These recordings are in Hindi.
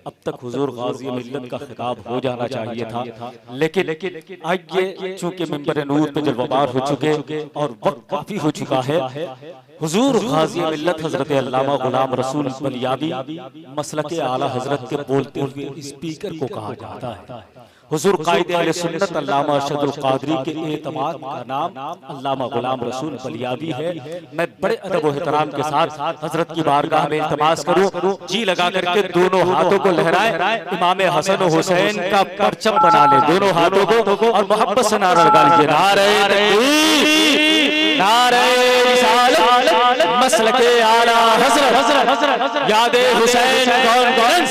अब तक हुजूर गाज़ी मिल्लत का खिताब हो जाना चाहिए था, लेकिन आज ये चूंकि मिंबर नूर पे जलवाबार हो चुके और वक्त काफी हो चुका है। हुजूर गाज़ी मिल्लत हजरत अल्लामा गुलाम रसूल बलियावी मसलक आला हजरत के बोलते हुए स्पीकर को कहा जाता है। हुजूर कायदे अहले सुन्नत अल्लामा अरशदुल क़ादरी के एतमाद का नाम अल्लामा गुलाम रसूल बलियावी है। मैं बड़े अदब व एहतराम के साथ हजरत की बारगाह में इल्तमास करूं, जी लगा करके दोनों हाथों को लहराए, इमाम हसन हुसैन का परचम बना ले दोनों हाथों को और मोहब्बत से नारा लगा लीजिए, नारे तकबीर, नारे रिसालत, मसलके आला हज़रत, यादे हुसैन कौन कौन,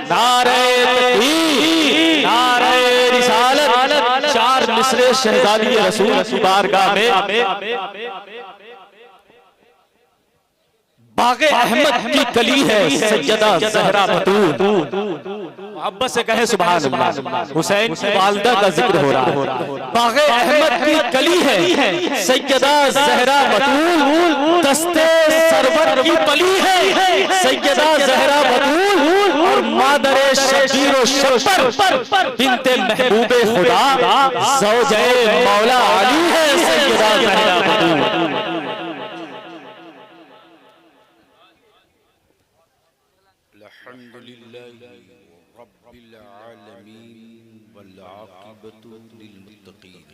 नारे तकबीर, नारे रिसालत। चार मिसरे शहजादी रसूल की बारगाह में बागे अहमद की कली है सैयदा ज़हरा बतूल, मोहब्बत से कहे सुभान अल्लाह। हुसैन की वालिदा का जिक्र हो रहा है। बागे अहमद की कली है सैयदा ज़हरा बतूल, दस्ते सरवर की पली है सैयदा ज़हरा बतूल, और मादरे शबीर व शब्बर बिनते महबूबे खुदा ज़ौजे मौला अली है सैयदा ज़हरा बतूल। अल्हम्दुलिल्लाहि रब्बिल आलमीन वल आक़िबतु लिल मुत्तक़ीन।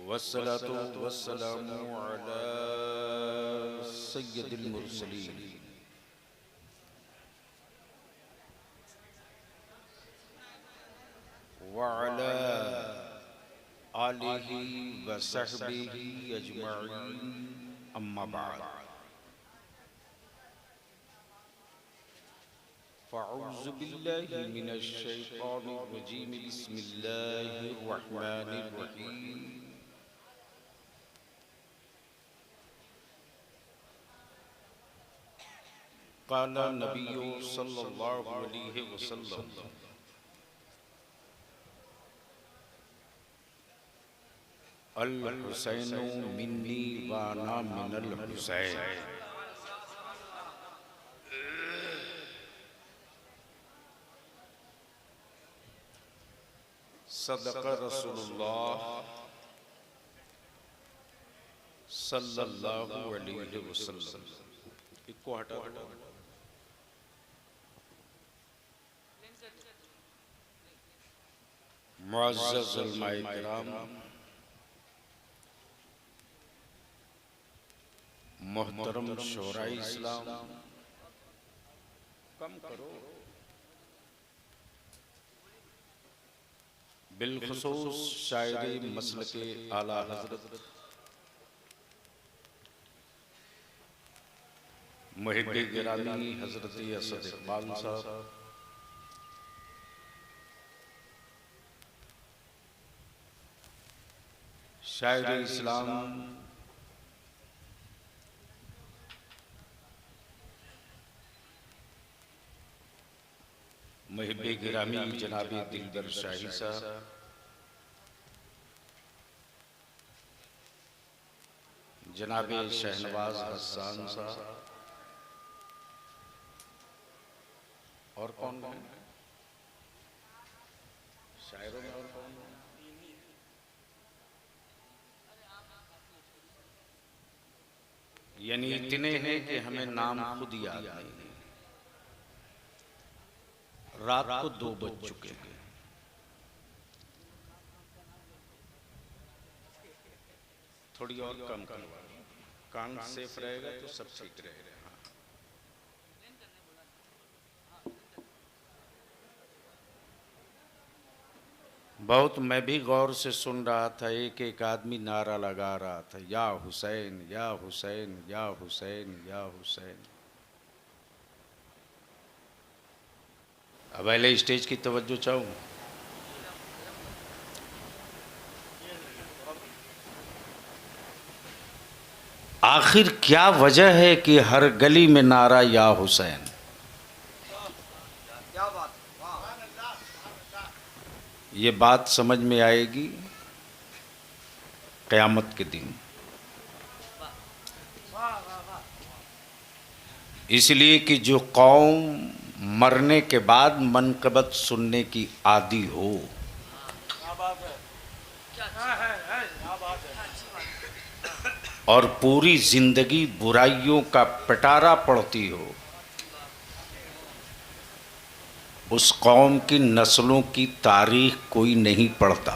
वस्सलातु वस्सलामु अला सय्यिदिल मुरसलीन व अला आलिहि व सहबिहि अजमईन, अम्मा बाद। फ़अऊज़ु बिल्लाहि मिनश शैतानिर रजीम, बिस्मिल्लाहिर रहमानिर रहीम। क़ाला नबिय्यु सल्लल्लाहु अलैहि वसल्लम, अल हुसैनु मिन्नी व अना मिनल हुसैन। सदक़ रसूलुल्लाह सल्लल्लाहु अलैहि वसल्लम। इको हटा दो। मुअज़्ज़ज़ उलमाए किराम, मोहतरम शोराए इस्लाम, कम करो, बिलखुसूस शायरे मसलके आला हजरत मुहिब्बे गिरामी हजरत असद इक़बाल साहब, शायरे इस्लाम मुहिब्बे गिरामी जनाबे दिलबर शाही साहब, जनाबे शहनवाज हसन साहब, और कौन है शायरों में, और कौन है? यानी इतने हैं कि हमें नाम खुद याद नहीं। रात को 2 बज चुके हैं। थोड़ी और कम करवा, कान सेफ रहेगा तो सब ठीक रहेगा। हाँ। बहुत मैं भी गौर से सुन रहा था, एक एक आदमी नारा लगा रहा था, या हुसैन या हुसैन या हुसैन या हुसैन। अब पहले स्टेज की तवज्जो चाहूँ। आखिर क्या वजह है कि हर गली में नारा या हुसैन? ये बात समझ में आएगी क़यामत के दिन। इसलिए कि जो कौम मरने के बाद मनक़बत सुनने की आदी हो, और पूरी जिंदगी बुराइयों का पिटारा पड़ती हो, उस कौम की नस्लों की तारीख कोई नहीं पढ़ता।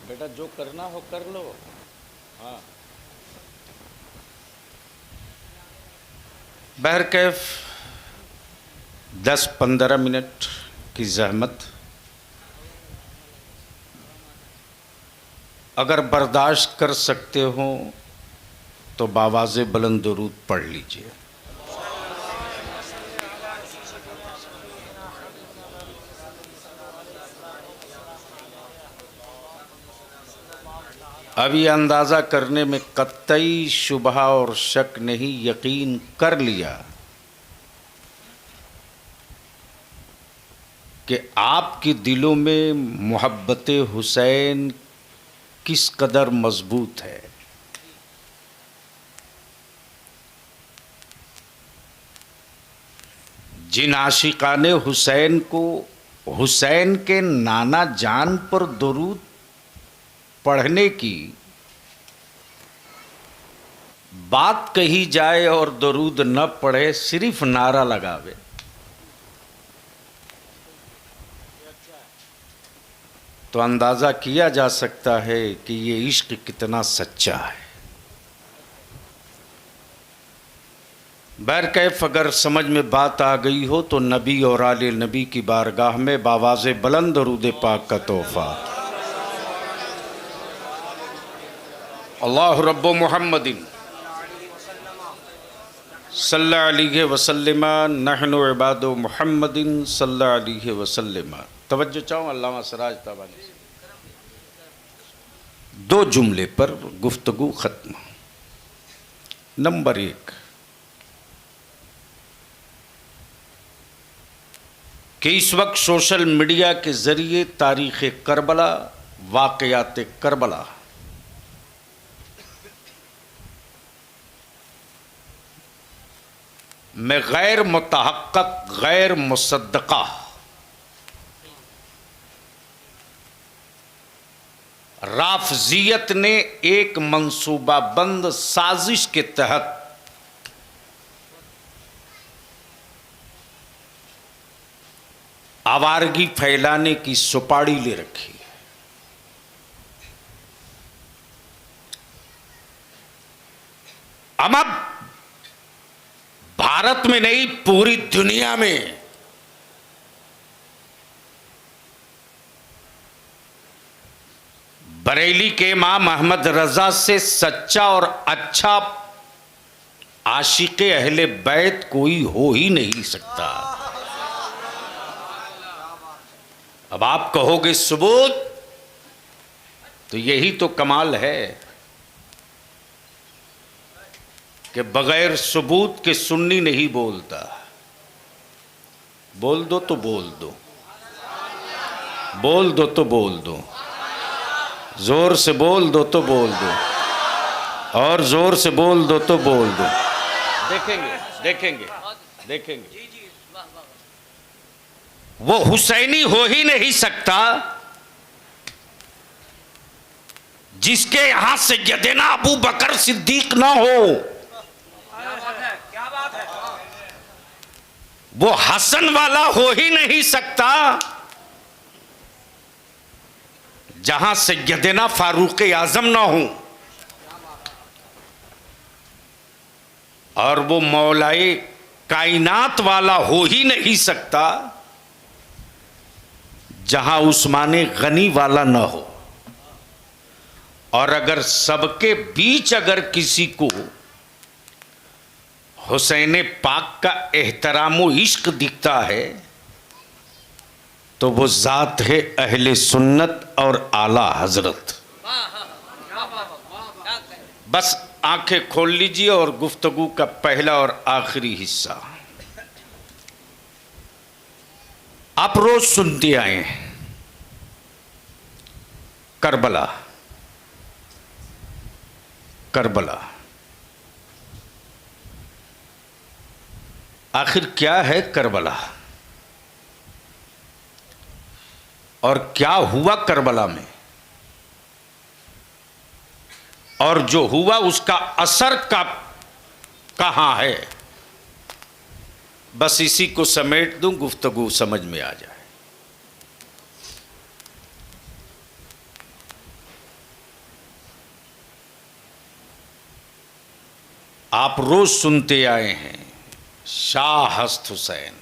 बेटा जो करना हो कर लो। हाँ, बहरकैफ 10-15 मिनट की जहमत अगर बर्दाश्त कर सकते हो तो बावाज़े बुलंद दुरूद पढ़ लीजिए। अब ये अंदाज़ा करने में कतई शुबह और शक नहीं, यकीन कर लिया कि आपके दिलों में मोहब्बत हुसैन किस कदर मजबूत है। जिन आशिकाने हुसैन को हुसैन के नाना जान पर दुरूद पढ़ने की बात कही जाए और दुरूद न पढ़े, सिर्फ नारा लगावे, तो अंदाज़ा किया जा सकता है कि ये इश्क कितना सच्चा है। बहरकैफ अगर समझ में बात आ गई हो तो नबी और आले नबी की बारगाह में बावाज़े बुलंद दरूद पाक का तोहफ़ा। अल्लाह रब्बो मुहम्मदिन सल्लल्लाहु अलैहि वसल्लम नहनु इबादो मुहम्मदिन सल्लल्लाहु अलैहि वसल्लम। तवज्जो चाहूँ अल्लामा सिराज ताबानी से। 2 जुमले पर गुफ्तगू ख़त्म। नंबर 1 कि इस वक्त सोशल मीडिया के ज़रिए तारीख़ करबला, वाक़यात करबला में गैर मुतहक्क़क़, गैर मुसद्दक़ा राफ़ज़ियत ने एक मंसूबाबंद साजिश के तहत आवारगी फैलाने की सुपाड़ी ले रखी है। अब भारत में नहीं, पूरी दुनिया में बरेली के इमाम अहमद रजा से सच्चा और अच्छा आशिक़े अहले बैत कोई हो ही नहीं सकता। अब आप कहोगे सबूत, तो यही तो कमाल है कि बगैर सबूत के सुन्नी नहीं बोलता। बोल दो तो बोल दो, बोल दो तो बोल दो, जोर से बोल दो तो बोल दो, और जोर से बोल दो तो बोल दो। देखेंगे देखेंगे देखेंगे। वो हुसैनी हो ही नहीं सकता जिसके यहां से सैयदना अबू बकर सिद्दीक ना हो। क्या बात है। वो हसन वाला हो ही नहीं सकता जहां से सैयदना फारूक आजम ना हो, और वो मौलाए कायनात वाला हो ही नहीं सकता जहां उस्माने गनी वाला ना हो। और अगर सबके बीच अगर किसी को हुसैन पाक का एहतराम व इश्क दिखता है तो वो ज़ात है अहले सुन्नत और आला हजरत। बस आंखें खोल लीजिए और गुफ्तगू का पहला और आखिरी हिस्सा आप रोज सुनते आए हैं। करबला, करबला आखिर क्या है करबला और क्या हुआ करबला में, और जो हुआ उसका असर कहां है, बस इसी को समेट दूं, गुफ्तगू समझ में आ जाए। आप रोज सुनते आए हैं शाह हस्त हुसैन,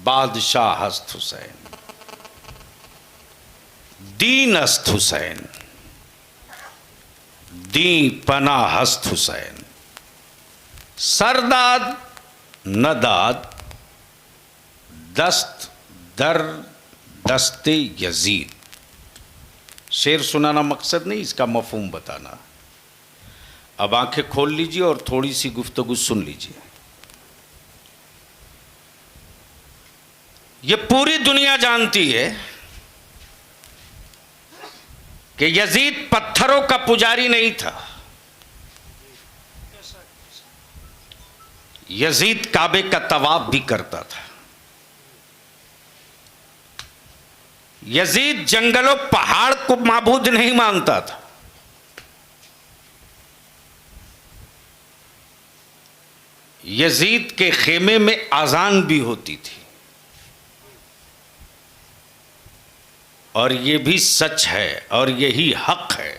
बादशाह हस्त हुसैन, दीन हस्त हुसैन, दी पना हस्त हुसैन, सरदाद नदाद दस्त दर दस्ते यजीद। शेर सुनाना मकसद नहीं, इसका मफहूम बताना। अब आंखें खोल लीजिए और थोड़ी सी गुफ्तगू सुन लीजिए। ये पूरी दुनिया जानती है कि यजीद पत्थरों का पुजारी नहीं था। यजीद काबे का तवाफ भी करता था। यजीद जंगलों पहाड़ को माबूद नहीं मानता था। यजीद के खेमे में आजान भी होती थी, और यह भी सच है और यही हक है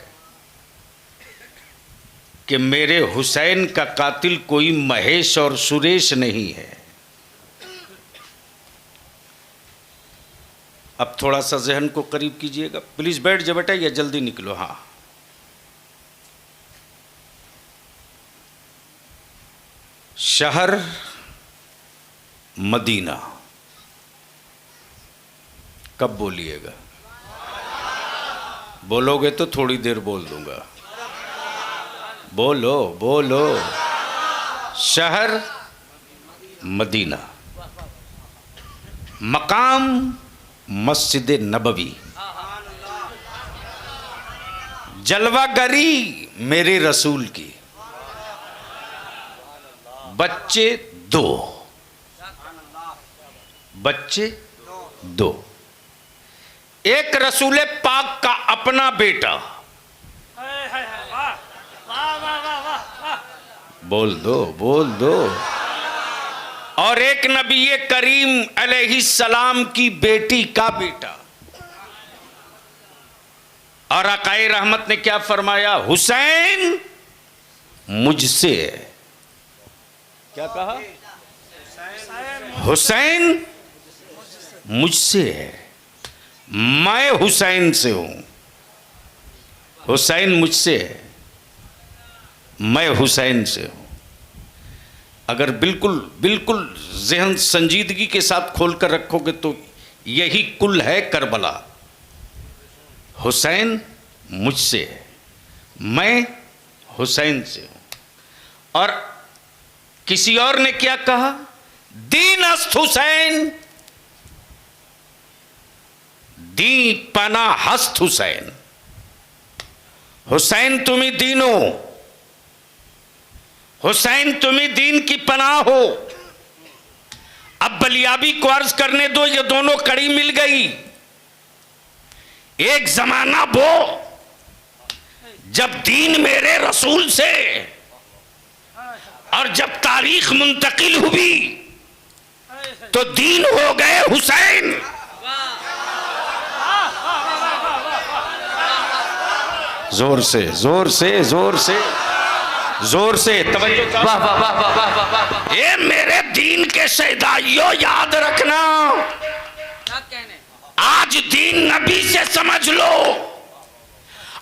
कि मेरे हुसैन का कातिल कोई महेश और सुरेश नहीं है। अब थोड़ा सा जहन को करीब कीजिएगा, प्लीज बैठ जाओ बेटा या जल्दी निकलो। हाँ, शहर मदीना, कब बोलिएगा? बोलोगे तो थोड़ी देर बोल दूंगा। बोलो बोलो। शहर मदीना, मकाम मस्जिद नबवी, जलवागरी मेरे रसूल की, बच्चे दो, बच्चे दो, एक रसूल पाक का अपना बेटा, बोल दो बोल दो, और एक नबी करीम अलैहिस्सलाम की बेटी का बेटा। और आकाए रहमत ने क्या फरमाया? हुसैन मुझसे, क्या कहा? हुसैन मुझसे है, मैं हुसैन से हूं। हुसैन मुझसे है, मैं हुसैन से हूं। अगर बिल्कुल बिल्कुल ज़हन संजीदगी के साथ खोलकर रखोगे तो यही कुल है करबला। हुसैन मुझसे है, मैं हुसैन से हूं। और किसी और ने क्या कहा? दीन अस्त हुसैन, दी पना हस्त हुसैन। हुसैन तुम्ही दीन हो, हुसैन तुम्ही दीन की पनाह हो। अब बलियाबी को अर्ज करने दो, ये दोनों कड़ी मिल गई। एक जमाना वो जब दीन मेरे रसूल से, और जब तारीख मुंतकिल हुई तो दीन हो गए हुसैन। जोर से जोर से जोर से जोर से तवज्जो। वाह वाह वाह वाह वाह वाह। ये मेरे दीन के शहीदाइयों, याद रखना, आज दीन नबी से समझ लो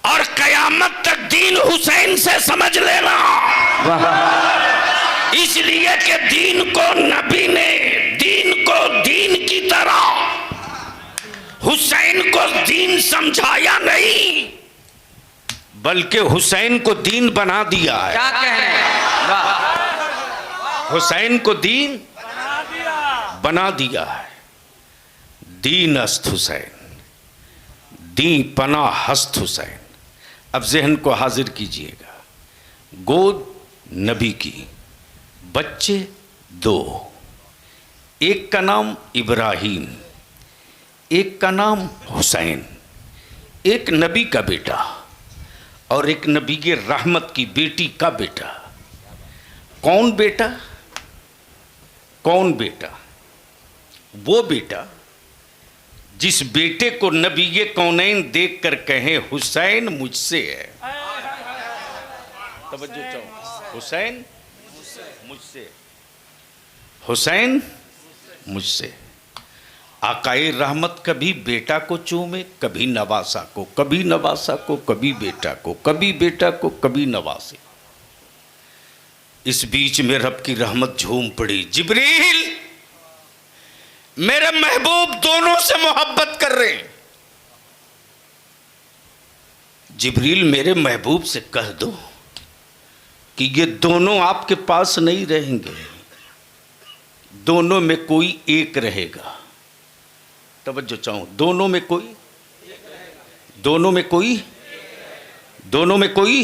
और कयामत तक दीन हुसैन से समझ लेना। इसलिए कि दीन को नबी ने, दीन को दीन की तरह, हुसैन को दीन समझाया नहीं बल्कि हुसैन को दीन बना दिया है। क्या कहने? हुसैन को दीन बना दिया है। दीन अस्त हुसैन, दी पना हस्त हुसैन। अब जहन को हाजिर कीजिएगा, गोद नबी की, बच्चे दो, एक का नाम इब्राहिम, एक का नाम हुसैन, एक नबी का बेटा और एक नबी के रहमत की बेटी का बेटा। कौन बेटा? कौन बेटा? वो बेटा जिस बेटे को नबी के कौनैन देख कर कहे हुसैन मुझसे है। तवज्जो चाहो, हुसैन मुझसे, हुसैन मुझसे। आकाए रहमत कभी बेटा को चूमे, कभी नवासा को, कभी नवासा को, कभी बेटा को, कभी बेटा को, कभी नवासे। इस बीच में रब की रहमत झूम पड़ी। जिब्रील मेरे महबूब दोनों से मोहब्बत कर रहे हैं। जिब्रील मेरे महबूब से कह दो कि ये दोनों आपके पास नहीं रहेंगे, दोनों में कोई एक रहेगा। तवज्जो चाहूं, दोनों में कोई, दोनों में कोई, दोनों में कोई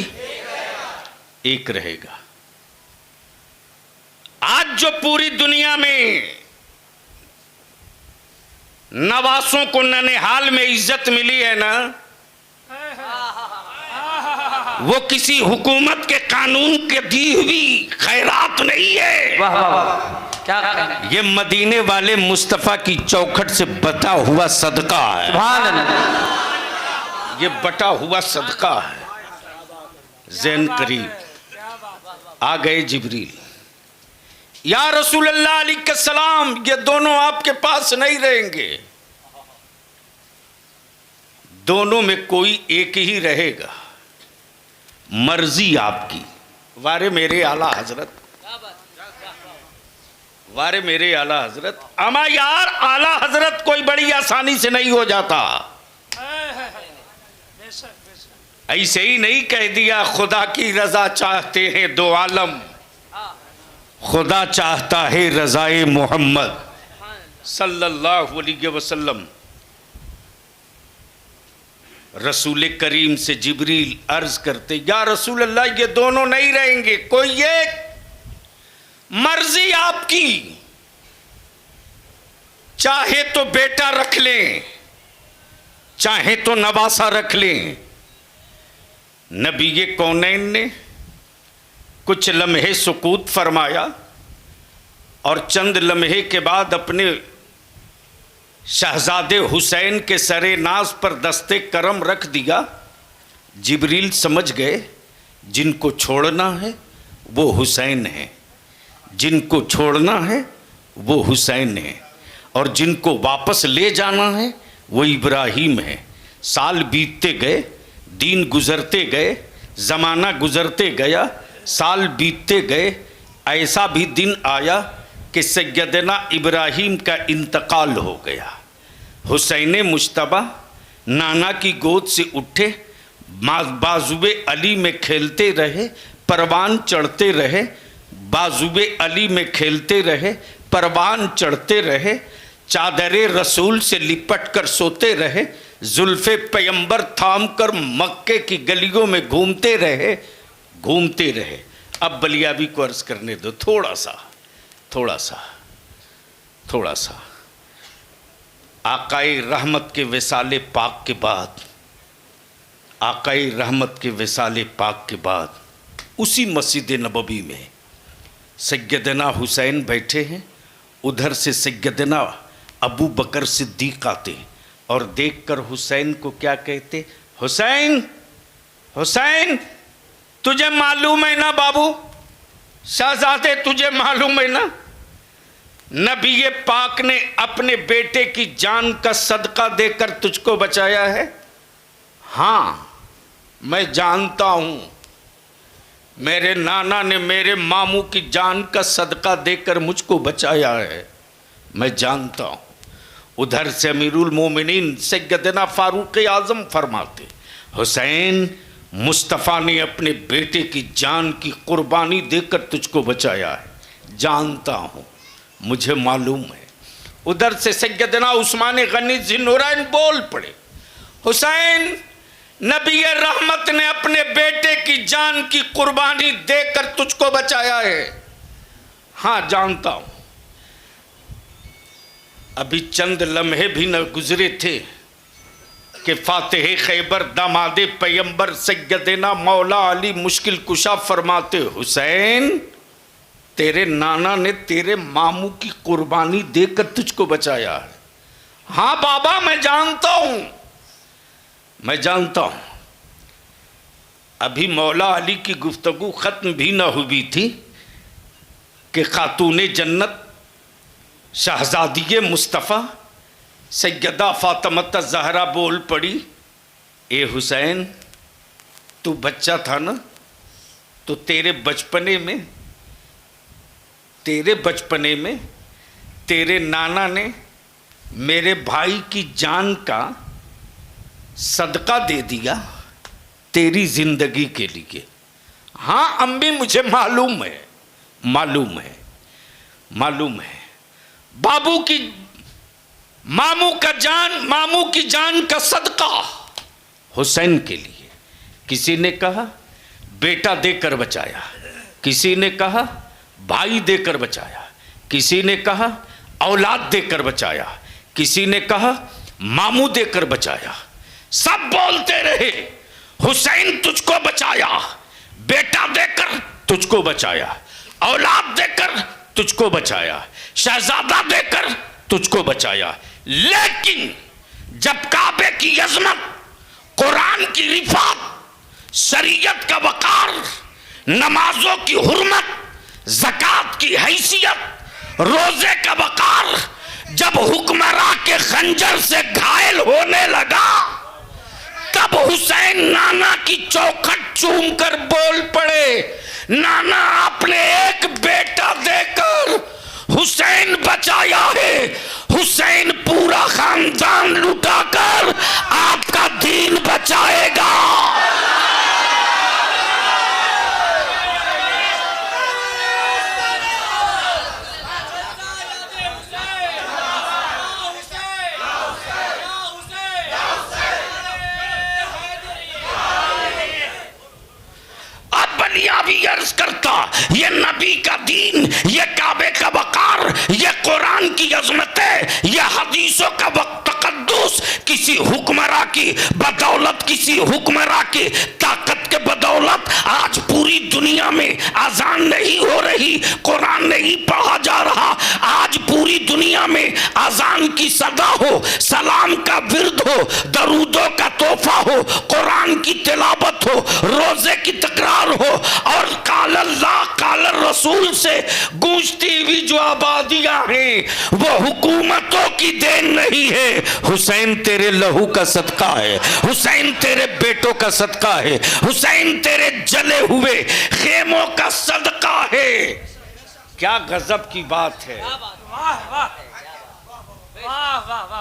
एक रहेगा। आज जो पूरी दुनिया में नवासों को ननिहाल में इज्जत मिली है ना, वो किसी हुकूमत के कानून के दी हुई खैरात नहीं है। वाह वाह वाह, क्या कहें? ये मदीने वाले मुस्तफ़ा की चौखट से बटा हुआ सदका है। सुभान अल्लाह। ये बटा हुआ सदका है। ज़हन करीब आ गए जिब्रील, या रसूल अल्लाह अलैहिस्सलाम ये दोनों आपके पास नहीं रहेंगे, दोनों में कोई एक ही रहेगा, मर्जी आपकी। वारे मेरे आला हजरत, वारे मेरे आला हजरत। अमा यार आला हजरत कोई बड़ी आसानी से नहीं हो जाता। ऐसे ही नहीं कह दिया खुदा की रजा चाहते हैं दो आलम, खुदा चाहता है रजाए मोहम्मद सल्लल्लाहु अलैहि वसल्लम। रसूल करीम से जिब्रील अर्ज करते, या रसूल अल्लाह ये दोनों नहीं रहेंगे, कोई एक, मर्जी आपकी, चाहे तो बेटा रख लें, चाहे तो नवासा रख लें। नबी के कौनैन ने कुछ लम्हे सुकूत फरमाया और चंद लम्हे के बाद अपने शहजादे हुसैन के सरे नाज पर दस्ते करम रख दिया। जिब्रील समझ गए जिनको छोड़ना है वो हुसैन है, जिनको छोड़ना है वो हुसैन है, और जिनको वापस ले जाना है वो इब्राहिम है। साल बीतते गए, दिन गुजरते गए, ज़माना गुजरते गया, साल बीतते गए। ऐसा भी दिन आया कि सैयदना इब्राहिम का इंतकाल हो गया। हुसैन मुश्तबा नाना की गोद से उठे, बाजुए अली में खेलते रहे, परवान चढ़ते रहे, बाजुए अली में खेलते रहे, परवान चढ़ते रहे, चादरे रसूल से लिपट कर सोते रहे, जुल्फे पैगंबर थाम कर मक्के की गलियों में घूमते रहे, घूमते रहे। अब बलियाबी को अर्ज करने दो, थोड़ा सा। आकाए रहमत के विसाले पाक के बाद, आकाए रहमत के विसाले पाक के बाद उसी मस्जिद नबवी में सैयदना हुसैन बैठे हैं। उधर से सैयदना अबू बकर सिद्दीक आते और देखकर हुसैन को क्या कहते, हुसैन, हुसैन तुझे मालूम है ना बाबू, शहजादे तुझे मालूम है ना, नबी पाक ने अपने बेटे की जान का सदका देकर तुझको बचाया है। हाँ मैं जानता हूँ, मेरे नाना ने मेरे मामू की जान का सदका देकर मुझको बचाया है, मैं जानता हूँ। उधर से अमीरुल मोमिनीन सैयदना फारूक आज़म फरमाते, हुसैन मुस्तफ़ा ने अपने बेटे की जान की कुर्बानी देकर तुझको बचाया है, जानता हूँ, मुझे मालूम है। उधर से सैयदना उस्मान गनी ज़िन्नुरैन बोल पड़े, हुसैन, नबी रहमत ने अपने बेटे की जान की कुर्बानी देकर तुझको बचाया है। हाँ जानता हूं, अभी चंद लम्हे भी न गुजरे थे कि फातिह खैबर दामादे पैगंबर सैयदना मौला अली मुश्किल कुशा फरमाते, हुसैन तेरे नाना ने तेरे मामू की कुर्बानी देकर तुझको बचाया है। हाँ बाबा मैं जानता हूं, मैं जानता हूं। अभी मौला अली की गुफ्तगू खत्म भी न हुई थी कि खातूने जन्नत शहजादी मुस्तफ़ा सैयदा फातिमा ज़हरा बोल पड़ी, ए हुसैन तू बच्चा था ना, तो तेरे बचपने में तेरे नाना ने मेरे भाई की जान का सदका दे दिया तेरी जिंदगी के लिए। हाँ अम्मी मुझे मालूम है, मालूम है, मालूम है। बाबू की मामू की जान का सदका हुसैन के लिए। किसी ने कहा बेटा देकर बचाया, किसी ने कहा भाई देकर बचाया, किसी ने कहा औलाद देकर बचाया, किसी ने कहा मामू देकर बचाया। सब बोलते रहे हुसैन तुझको बचाया, बेटा देकर तुझको बचाया, औलाद देकर तुझको बचाया, शहजादा देकर तुझको बचाया। लेकिन जब काबे की अजमत, कुरान की रिफात, शरीयत का वकार, नमाजों की हुर्मत, ज़कात की हैसियत, रोजे का वकार जब हुक्मरां के खंजर से घायल होने लगा, तब हुसैन नाना की चौखट चूम कर बोल पड़े, नाना आपने एक बेटा देकर हुसैन बचाया है, हुसैन पूरा खानदान लुटाकर आपका दीन बचाएगा। भी अर्ज करता, ये नबी का दीन, ये काबे का वकार, ये कुरान की अजमतें, ये हदीसों का तकद्दुस किसी हुक्मरां की बदौलत, किसी हुक्मरां की ताकत के बदौलत आज पूरी दुनिया में अजान नहीं हो रही, कुरान नहीं पढ़ा जा रहा। आज पूरी दुनिया में अजान की सदा हो, सलाम का विर्द हो, दरूदों का तोहफा हो, कुरान की तिलावत हो, रोजे की तकरार हो, और काल अल्लाह काल रसूल से गूंजती हुई जो आबादियां हैं वो हुकूमतों की देन नहीं है। हुसैन तेरे लहू का सदका है, हुसैन तेरे बेटों का सदका है, हुसैन तेरे जले हुए खेमों का सदका है। क्या गजब की बात है,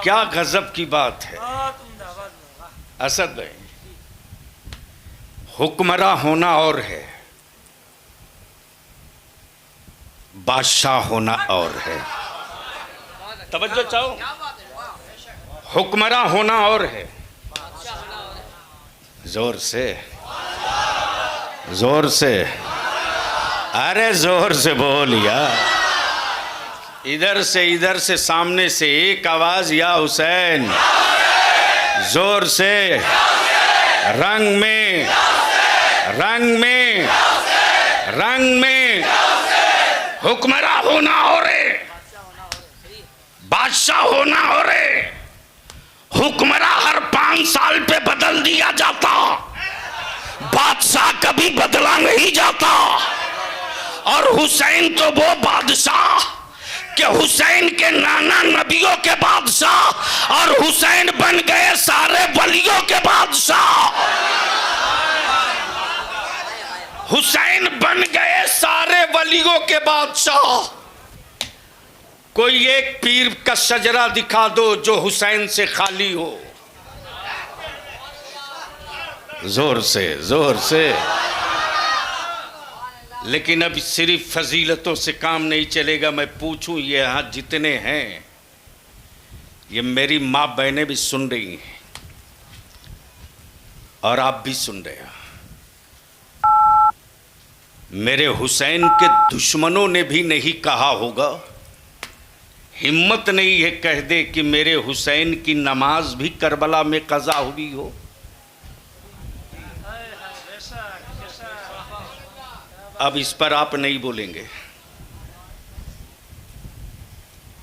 क्या गजब की बात है। असद भाई, हुक्मरां होना और है, बादशाह होना और है। तवज्जो चाहो, हुक्मरां होना और है। जोर से, जोर से, अरे जोर से बोल यार। इधर से सामने से एक आवाज, या हुसैन। जोर से, रंग में, रंग में, रंग में। हुक्मरां होना और है, बादशाह होना और है। हुक्मरां हर 5 साल पे बदल दिया जाता, बादशाह कभी बदला नहीं जाता। और हुसैन तो वो बादशाह कि हुसैन के नाना नबियों के बादशाह, और हुसैन बन गए सारे वलियों के बादशाह। हुसैन बन गए सारे वलियों के बादशाह। कोई एक पीर का शजरा दिखा दो जो हुसैन से खाली हो। जोर से, जोर से। लेकिन अब सिर्फ फजीलतों से काम नहीं चलेगा। मैं पूछूं, ये यहाँ जितने हैं, ये मेरी माँ बहनें भी सुन रही हैं, और आप भी सुन रहे हो। मेरे हुसैन के दुश्मनों ने भी नहीं कहा होगा, हिम्मत नहीं है कह दे कि मेरे हुसैन की नमाज भी करबला में कज़ा हुई हो। अब इस पर आप नहीं बोलेंगे,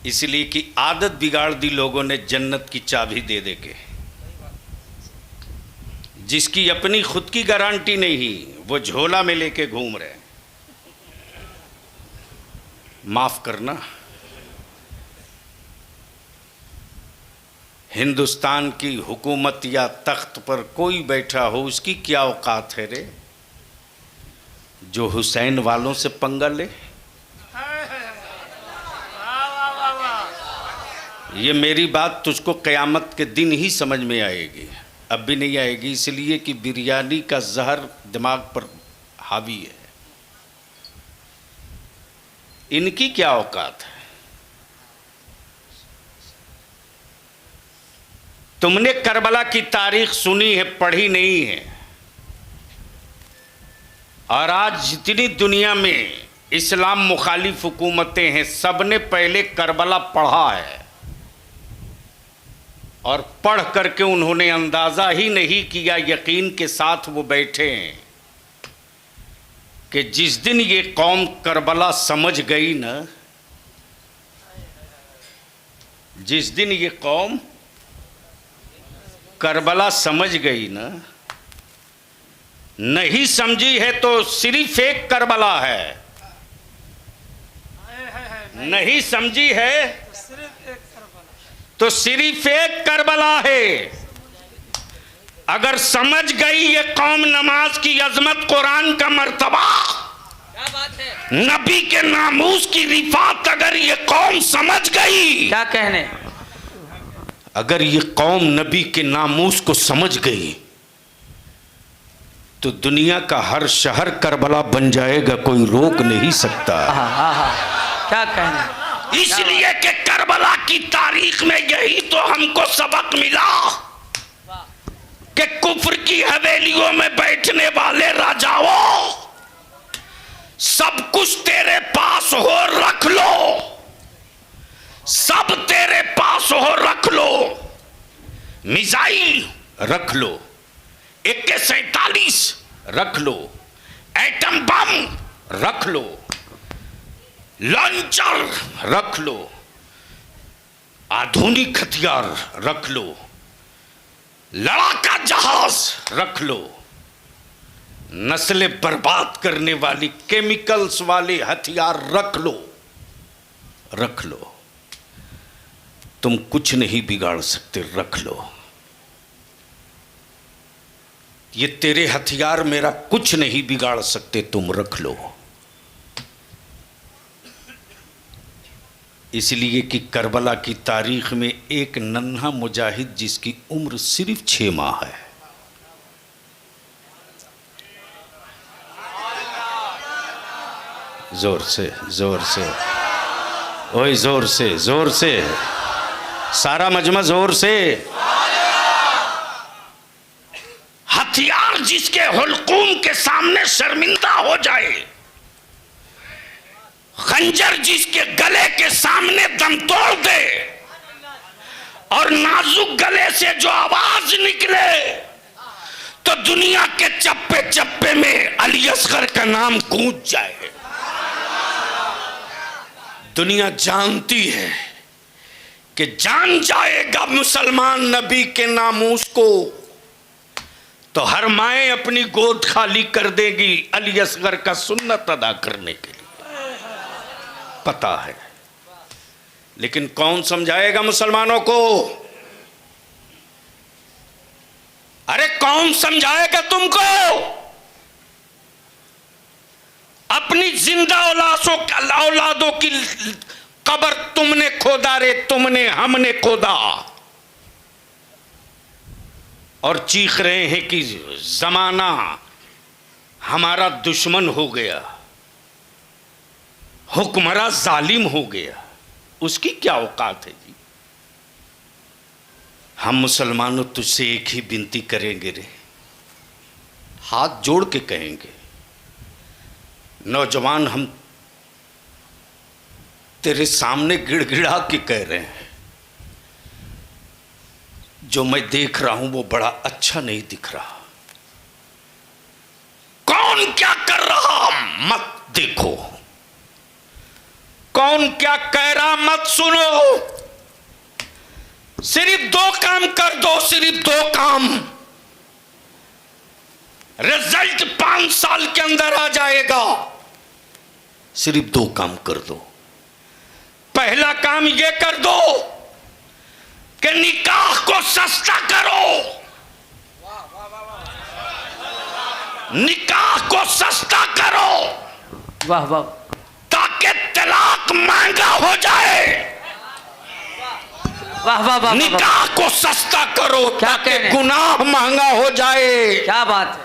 इसलिए कि आदत बिगाड़ दी लोगों ने जन्नत की चाबी दे दे के। जिसकी अपनी खुद की गारंटी नहीं, वो झोला में लेके घूम रहे। माफ करना, हिंदुस्तान की हुकूमत या तख्त पर कोई बैठा हो, उसकी क्या औकात है रे जो हुसैन वालों से पंगा ले। ये मेरी बात तुझको क़यामत के दिन ही समझ में आएगी, अब भी नहीं आएगी, इसलिए कि बिरयानी का जहर दिमाग पर हावी है। इनकी क्या औकात है। तुमने करबला की तारीख सुनी है, पढ़ी नहीं है। और आज जितनी दुनिया में इस्लाम मुखालिफ हुकूमतें हैं, सबने पहले करबला पढ़ा है और पढ़ करके उन्होंने अंदाज़ा ही नहीं किया, यकीन के साथ वो बैठे हैं कि जिस दिन ये कौम करबला समझ गई ना, जिस दिन ये कौम करबला समझ गई ना, नहीं समझी है तो सिर्फ एक करबला है, नहीं समझी है तो सिर्फ एक करबला है। अगर समझ गई ये कौम नमाज की अजमत, कुरान का मर्तबा, क्या बात है, नबी के नामूस की रिफात, अगर ये कौम समझ गई, क्या कहने, अगर ये कौम नबी के नामूस को समझ गई तो दुनिया का हर शहर करबला बन जाएगा, कोई रोक नहीं सकता। क्या कहने। इसलिए कि करबला की तारीख में यही तो हमको सबक मिला कि कुफ्र की हवेलियों में बैठने वाले राजाओं, सब कुछ तेरे पास हो रख लो, सब तेरे पास हो रख लो, मिसाइल रख लो, AK-47 रख लो, एटम बम रख लो, लॉन्चर रख लो, आधुनिक हथियार रख लो, लड़ाका जहाज रख लो, नस्लें बर्बाद करने वाली केमिकल्स वाले हथियार रख लो, रख लो, तुम कुछ नहीं बिगाड़ सकते, रख लो। ये तेरे हथियार मेरा कुछ नहीं बिगाड़ सकते, तुम रख लो। इसलिए कि करबला की तारीख में एक नन्हा मुजाहिद जिसकी उम्र सिर्फ 6 माह है, जोर से जोर से, ओए जोर से जोर से, सारा मजमा जोर से। हथियार जिसके हुलकूम के सामने शर्मिंदा हो जाए, खंजर जिसके गले के सामने दम तोड़ दे, और नाजुक गले से जो आवाज निकले तो दुनिया के चप्पे चप्पे में अली असगर का नाम गूंज जाए। दुनिया जानती है कि जान जाएगा मुसलमान नबी के नामूस को तो हर माएँ अपनी गोद खाली कर देगी अली असगर का सुन्नत अदा करने के लिए, पता है। लेकिन कौन समझाएगा मुसलमानों को? अरे कौन समझाएगा तुमको? अपनी जिंदा औलादों की कब्र तुमने खोदा रे, तुमने, हमने खोदा, और चीख रहे हैं कि जमाना हमारा दुश्मन हो गया, हुक्मरान जालिम हो गया। उसकी क्या औकात है जी? हम मुसलमानों तुझसे एक ही विनती करेंगे रे, हाथ जोड़ के कहेंगे, नौजवान हम तेरे सामने गिड़गिड़ा के कह रहे हैं, जो मैं देख रहा हूं वो बड़ा अच्छा नहीं दिख रहा। कौन क्या कर रहा मत देखो, कौन क्या कह रहा मत सुनो, सिर्फ दो काम कर दो, सिर्फ दो काम, रिजल्ट 5 साल के अंदर आ जाएगा। सिर्फ दो काम कर दो। पहला काम यह कर दो कि निकाह को सस्ता करो, निकाह को सस्ता करो, वाह वाह, ताकि तलाक महंगा हो जाए। वाह वाह वाह, निकाह को सस्ता करो क्या ताकि कह रहे हैं? गुनाह महंगा हो जाए। क्या बात है।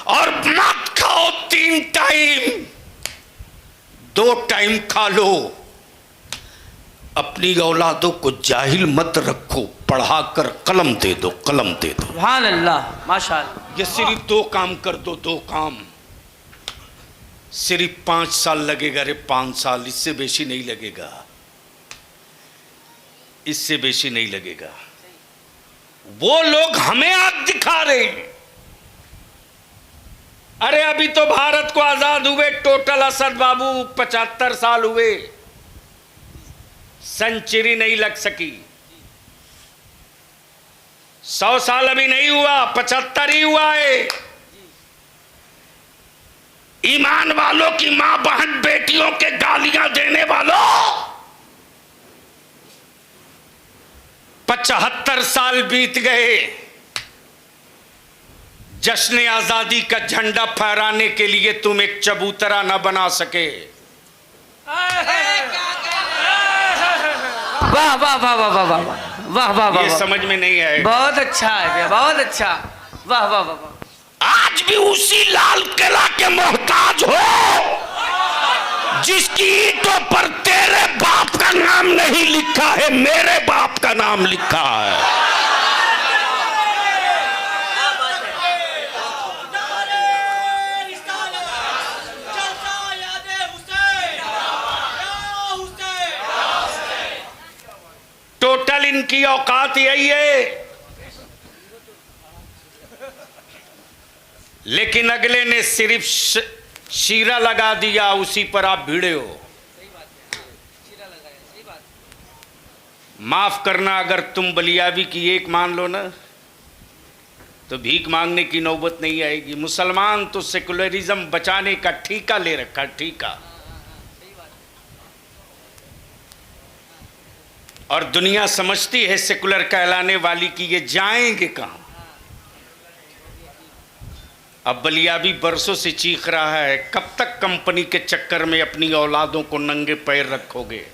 और मत खाओ 3 टाइम, 2 टाइम खा लो। अपनी औलादों को जाहिल मत रखो, पढ़ाकर कलम दे दो, कलम दे दो। सुभान अल्लाह, माशाअल्लाह। ये सिर्फ 2 काम कर दो, 2 काम। सिर्फ 5 साल लगेगा रे, 5 साल, इससे बेशी नहीं लगेगा, इससे बेशी नहीं लगेगा। वो लोग हमें आग दिखा रहे हैं। अरे अभी तो भारत को आजाद हुए टोटल असद बाबू 75 साल हुए, सेंचुरी नहीं लग सकी। 100 साल अभी नहीं हुआ, 75 ही हुआ है। ईमान वालों की मां बहन बेटियों के गालियां देने वालों, 75 साल बीत गए, जश्न आजादी का झंडा फहराने के लिए तुम एक चबूतरा न बना सके। वाह वाह वाह वाह वाह वाह वाह वाह वाह, ये समझ में नहीं आएगा। बहुत अच्छा है भैया, बहुत अच्छा। वाह वाह वाह वाह। आज भी उसी लाल किला के मोहताज हो जिसकी ईंटों पर तेरे बाप का नाम नहीं लिखा है, मेरे बाप का नाम लिखा है। टोटल इनकी औकात यही है। लेकिन अगले ने सिर्फ शीरा लगा दिया, उसी पर आप भिड़े हो। माफ करना, अगर तुम बलियाबी की एक मान लो ना तो भीख मांगने की नौबत नहीं आएगी। मुसलमान तो सेकुलरिज्म बचाने का ठेका ले रखा, ठेका। और दुनिया समझती है सेकुलर कहलाने वाली कि ये जाएंगे कहां। अब बलियाबी बरसों से चीख रहा है, कब तक कंपनी के चक्कर में अपनी औलादों को नंगे पैर रखोगे।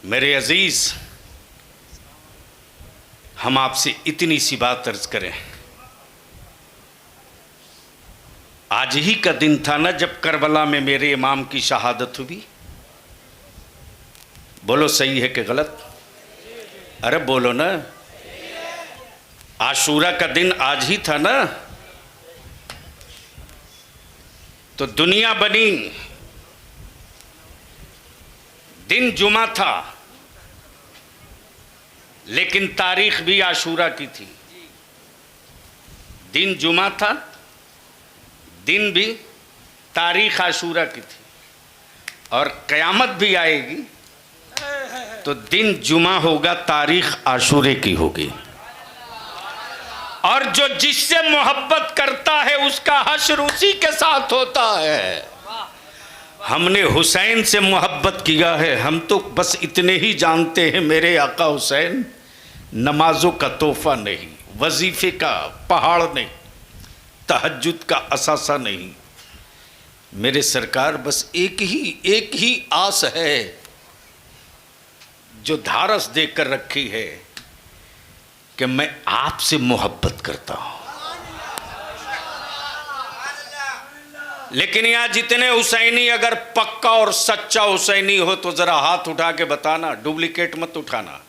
मेरे अजीज, हम आपसे इतनी सी बात अर्ज करें। आज ही का दिन था ना जब करबला में मेरे इमाम की शहादत हुई। बोलो सही है कि गलत? अरे बोलो ना। आशूरा का दिन आज ही था ना। तो दुनिया बनी, दिन जुमा था, लेकिन तारीख भी आशूरा की थी। दिन जुमा था, दिन भी, तारीख आशूरा की थी। और क़यामत भी आएगी तो दिन जुमा होगा, तारीख आशूरे की होगी। और जो जिससे मोहब्बत करता है उसका हश्र उसी के साथ होता है। हमने हुसैन से मोहब्बत किया है, हम तो बस इतने ही जानते हैं, मेरे आका हुसैन नमाजों का तोहफा नहीं, वजीफे का पहाड़ नहीं, तहज्जुद का असासा नहीं। मेरे सरकार बस एक ही आस है जो धारस देकर रखी है कि मैं आपसे मोहब्बत करता हूं। लेकिन यहां जितने हुसैनी अगर पक्का और सच्चा हुसैनी हो तो जरा हाथ उठा के बताना, डुप्लीकेट मत उठाना।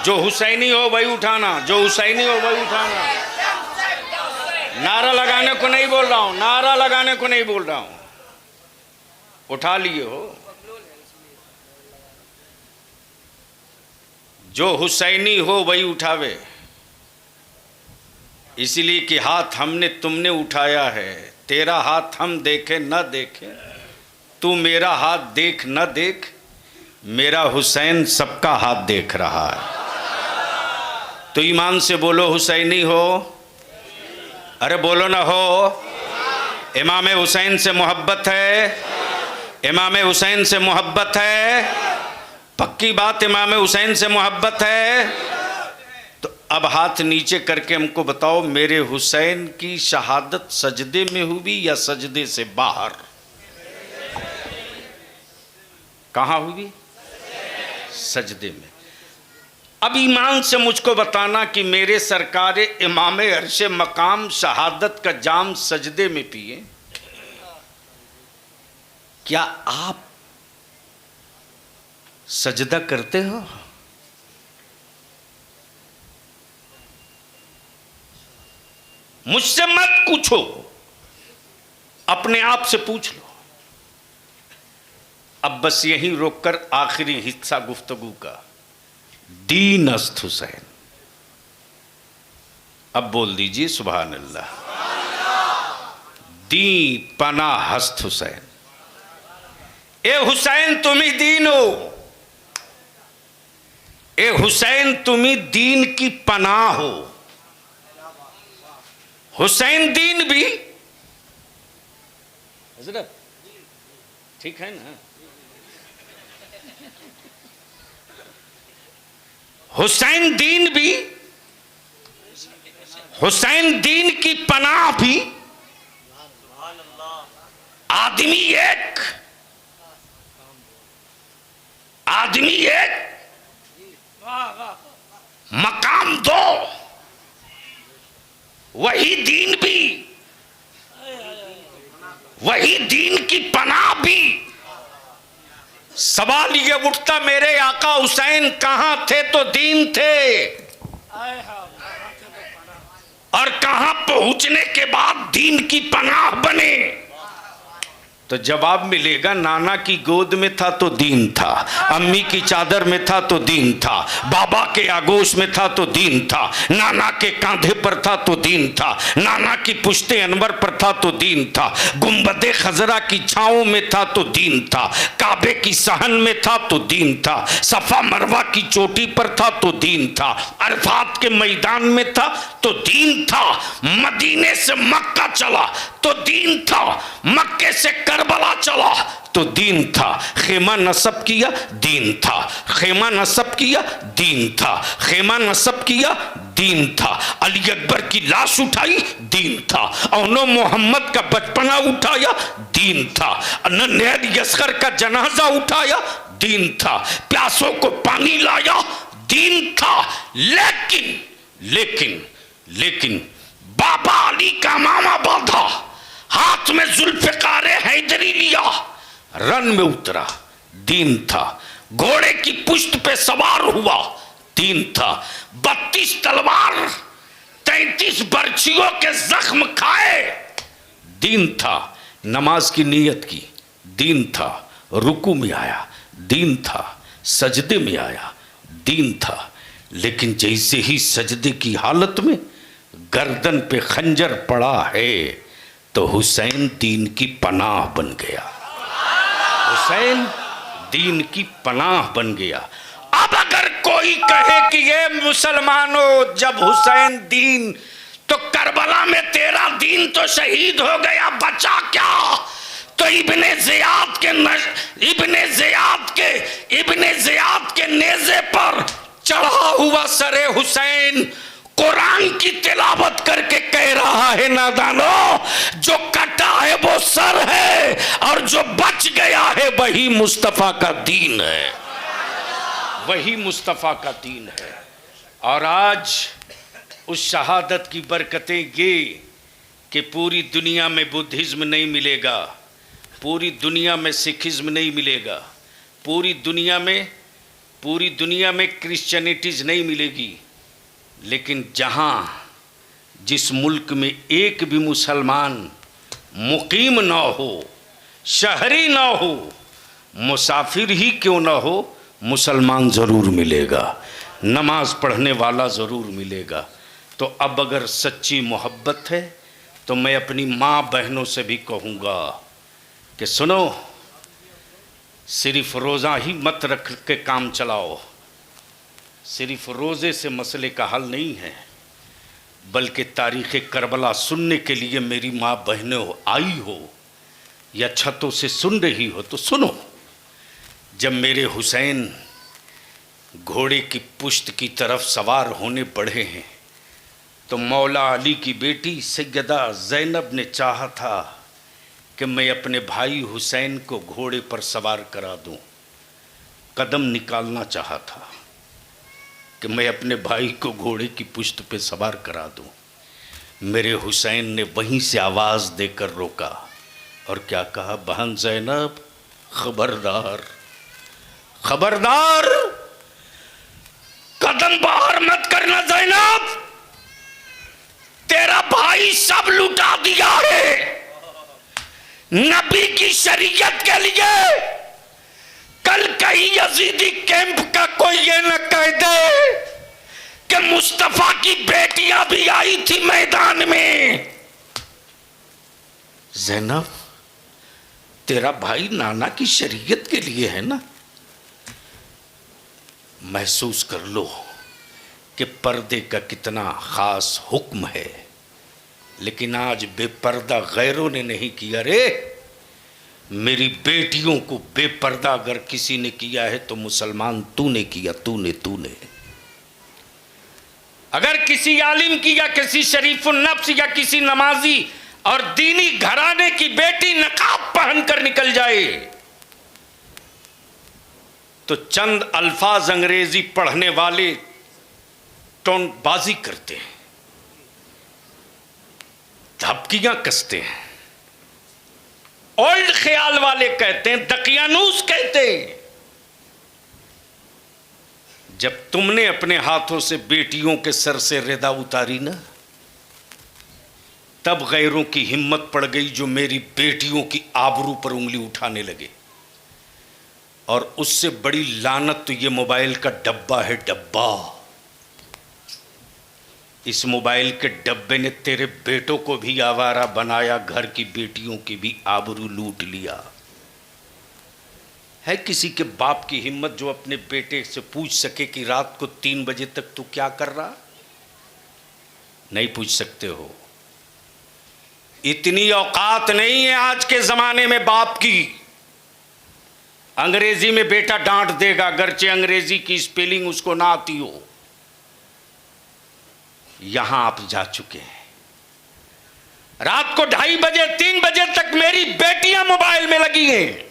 जो हुसैनी हो वही उठाना, जो हुसैनी हो वही उठाना। नारा लगाने को नहीं बोल रहा हूं, नारा लगाने को नहीं बोल रहा हूं, उठा लिए हो। जो हुसैनी हो वही उठावे, इसलिए कि हाथ हमने तुमने उठाया है। तेरा हाथ हम देखे न देखे, तू मेरा हाथ देख न देख, मेरा हुसैन सबका हाथ देख रहा है। तो ईमान से बोलो हुसैनी हो, अरे बोलो ना हो। इमाम हुसैन से मोहब्बत है, इमाम हुसैन से मोहब्बत है, पक्की बात, इमाम हुसैन से मोहब्बत है। तो अब हाथ नीचे करके हमको बताओ, मेरे हुसैन की शहादत सजदे में हुई या सजदे से बाहर? कहाँ हुई? सजदे में। अब ईमान से मुझको बताना कि मेरे सरकार इमाम अर्श मकाम शहादत का जाम सजदे में पिए, क्या आप सजदा करते हो? मुझसे मत पूछो, अपने आप से पूछ लो। अब बस यहीं रोककर आखिरी हिस्सा गुफ्तगू का, दीन अस्त हुसैन। अब बोल दीजिए सुभान अल्लाह। दी पना हस्त हुसैन। ए हुसैन तुम ही दीन हो, ए हुसैन तुम ही दीन की पनाह हो। हुसैन दीन भी, हजरत ठीक है ना? हुसैन दीन भी, हुसैन दीन की पनाह भी। आदमी एक, आदमी एक, मकाम दो, वही दीन भी, वही दीन की पनाह भी। सवाल ये उठता, मेरे आका हुसैन कहां थे तो दीन थे, और कहां पहुंचने के बाद दीन की पनाह बने? तो जवाब मिलेगा, नाना की गोद में था तो दीन था, अम्मी की चादर में था तो दीन था, बाबा के आगोश में था तो दीन था, नाना के कांधे पर था तो दीन था, नाना की पुश्ते अनवर पर था तो दीन था, गुंबदे खजरा की छांव में था तो दीन था, काबे की सहन में था तो दीन था, सफा मरवा की चोटी पर था तो दीन था, अरफात के मैदान में था तो दीन था, मदीने से मक्का चला तो दीन था, मक्के से करबला चला तो दीन था, खेमा नसब किया दीन था, खेमा नसब किया दीन था, खेमा नसब किया दीन था, अली अकबर की लाश उठाई दीन था, औनो मोहम्मद का बचपना उठाया दीन था, नन्हेर यसगर का जनाजा उठाया दीन था, प्यासों को पानी लाया दीन था। लेकिन लेकिन लेकिन बाबा अली का मामा बांधा, हाथ में जुल्फ़िकार हैदरी लिया, रन में उतरा दीन था, घोड़े की पुश्त पे सवार हुआ दीन था, 32 तलवार 33 बर्छियों के जख्म खाए दीन था, नमाज की नीयत की दीन था, रुकू में आया दीन था, सजदे में आया दीन था। लेकिन जैसे ही सजदे की हालत में गर्दन पे खंजर पड़ा है तो हुसैन दीन की पनाह बन गया, हुसैन दीन की पनाह बन गया। अब अगर कोई कहे कि ये मुसलमानों, जब हुसैन दीन तो करबला में तेरा दीन तो शहीद हो गया, बचा क्या? तो इब्ने ज़ियाद के नेज़े पर चढ़ा हुआ सरे हुसैन कुरान की तिलावत करके कह रहा है, नादानो, जो कटा है वो सर है और जो बच गया है वही मुस्तफा का दीन है, वही मुस्तफा का दीन है। और आज उस शहादत की बरकतें ये कि पूरी दुनिया में बुद्धिज्म नहीं मिलेगा, पूरी दुनिया में सिखिज्म नहीं मिलेगा, पूरी पूरी दुनिया में क्रिश्चियनिटीज नहीं मिलेगी, लेकिन जहां जिस मुल्क में एक भी मुसलमान मुकीम ना हो, शहरी ना हो, मुसाफिर ही क्यों ना हो, मुसलमान ज़रूर मिलेगा, नमाज पढ़ने वाला ज़रूर मिलेगा। तो अब अगर सच्ची मोहब्बत है तो मैं अपनी माँ बहनों से भी कहूँगा कि सुनो, सिर्फ रोज़ा ही मत रख के काम चलाओ। सिर्फ रोज़े से मसले का हल नहीं है, बल्कि तारीख़ करबला सुनने के लिए मेरी माँ बहनें आई हो या छतों से सुन रही हो तो सुनो। जब मेरे हुसैन घोड़े की पुश्त की तरफ सवार होने बढ़े हैं तो मौला अली की बेटी सैयदा ज़ैनब ने चाहा था कि मैं अपने भाई हुसैन को घोड़े पर सवार करा दूं। कदम निकालना चाहा था कि मैं अपने भाई को घोड़े की पुश्त पे सवार करा दूं। मेरे हुसैन ने वहीं से आवाज़ देकर रोका और क्या कहा, बहन ज़ैनब खबरदार, खबरदार, कदम बाहर मत करना ज़ैनब, तेरा भाई सब लुटा दिया है। नबी की शरीयत के लिए कल कहीं यजीदी कैंप का कोई ये न कह दे कि मुस्तफा की बेटियां भी आई थी मैदान में। ज़ैनब, तेरा भाई नाना की शरीयत के लिए है ना, महसूस कर लो कि पर्दे का कितना खास हुक्म है। लेकिन आज बेपर्दा गैरों ने नहीं किया रे। मेरी बेटियों को बेपर्दा अगर किसी ने किया है तो मुसलमान तूने किया, तूने। अगर किसी आलिम की या किसी शरीफुन नफ्स या किसी नमाजी और दीनी घराने की बेटी नकाब पहनकर निकल जाए तो चंद अल्फाज अंग्रेजी पढ़ने वाले टोनबाजी करते हैं, धपकियां कसते हैं, ओल्ड ख्याल वाले कहते हैं, दकियानूस कहते हैं। जब तुमने अपने हाथों से बेटियों के सर से रिदा उतारी ना, तब गैरों की हिम्मत पड़ गई जो मेरी बेटियों की आबरू पर उंगली उठाने लगे। और उससे बड़ी लानत तो ये मोबाइल का डब्बा है, डब्बा। इस मोबाइल के डब्बे ने तेरे बेटों को भी आवारा बनाया, घर की बेटियों की भी आबरू लूट लिया। है किसी के बाप की हिम्मत जो अपने बेटे से पूछ सके कि रात को 3 बजे तक तू क्या कर रहा? नहीं पूछ सकते हो। इतनी औकात नहीं है आज के जमाने में बाप की। अंग्रेजी में बेटा डांट देगा, अगरचे अंग्रेजी की स्पेलिंग उसको ना आती हो। यहां आप जा चुके हैं। रात को 2:30 बजे 3 बजे तक मेरी बेटियां मोबाइल में लगी हैं।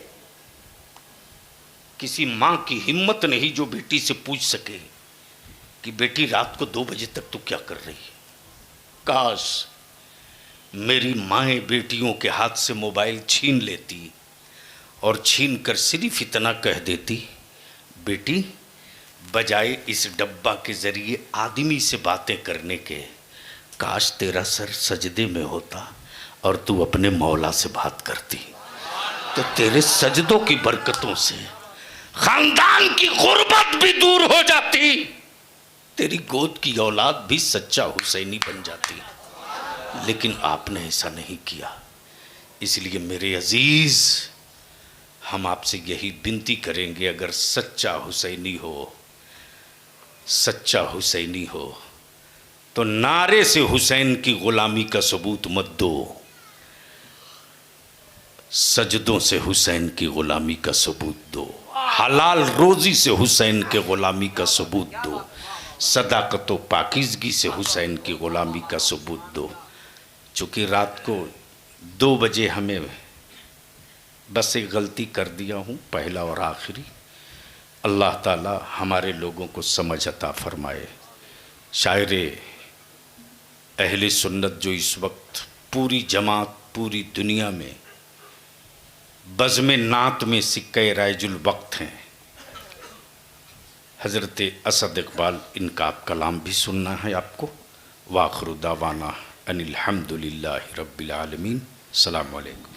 किसी मां की हिम्मत नहीं जो बेटी से पूछ सके कि बेटी रात को 2 बजे तक तू क्या कर रही है। काश मेरी माएँ बेटियों के हाथ से मोबाइल छीन लेती और छीन कर सिर्फ इतना कह देती, बेटी बजाय इस डब्बा के जरिए आदमी से बातें करने के, काश तेरा सर सजदे में होता और तू अपने मौला से बात करती, तो तेरे सजदों की बरकतों से खानदान की गुर्बत भी दूर हो जाती, तेरी गोद की औलाद भी सच्चा हुसैनी बन जाती। लेकिन आपने ऐसा नहीं किया। इसलिए मेरे अजीज, हम आपसे यही विनती करेंगे, अगर सच्चा हुसैनी हो, सच्चा हुसैनी हो तो नारे से हुसैन की गुलामी का सबूत मत दो, सजदों से हुसैन की गुलामी का सबूत दो, हलाल रोजी से हुसैन के गुलामी का सबूत दो, सदाकत व पाकीज़गी से हुसैन की गुलामी का सबूत दो। चूँकि रात को 2 बजे हमें बस एक गलती कर दिया हूँ, पहला और आखिरी। अल्लाह ताला हमारे लोगों को समझ अता फरमाए। शायरे अहले सुन्नत जो इस वक्त पूरी जमात पूरी दुनिया में बज़्म नात में सिक्के राइजुल वक्त हैं, हज़रत असद इकबाल, इनका कलाम भी सुनना है आपको। वाखिर दावाना अनिल हम्दुलिल्लाहि रब्बिल आलमीन। अस्सलामु अलैकुम।